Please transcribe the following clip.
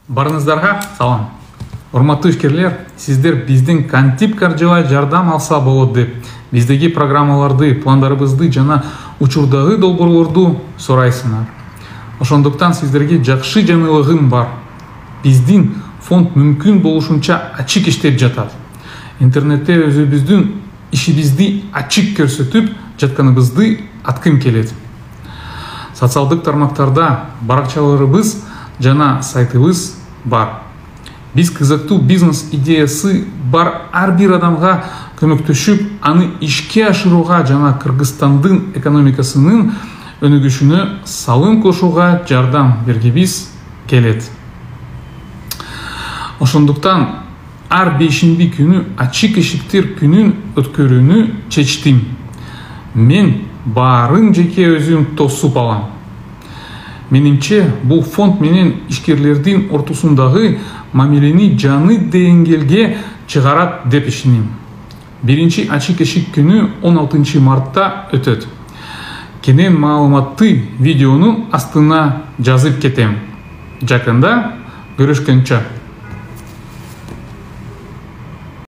Барыңыздарга салам. Урматтуу ишкерлер, сиздер биздин кантип каржылай жардам алса болот деп биздеги программаларды, пландарыбызды жана учурдагы долбоорлорду сурайсыңар. Ошондуктан сиздерге жакшы жаңылыгым бар. Биздин фонд мүмкүн болушунча ачык иштеп жатат. Интернетте өзүбүздүн ишибизди ачык көрсөтүп жатканыбызды аткым келет. Социалдык тармактарда баракчаларыбыз жана сайтыбыз бар. Биз кызыктуу бизнес идеясы бар ар бир адамга көмөктөшүп, аны ишке ашырууга жана Кыргызстандын экономикасынын өнүгүшүнө салым кошууга жардам бергибиз келет. Ошондуктан ар бейшемби күнү ачык эшиктер күнүн өткөрүүнү чечтим. Мен баарын жеке өзүм тосуп алам. Менимче, бул фонд менен ишкерлердин ортосундагы мамилени жаңы деңгээлге чыгарат деп ишенем. Биринчи ачык эшик күнү 16 мартта өтөт. Кенен маалыматты видеонун астына жазып кетем. Жакында көрүшкөнчө.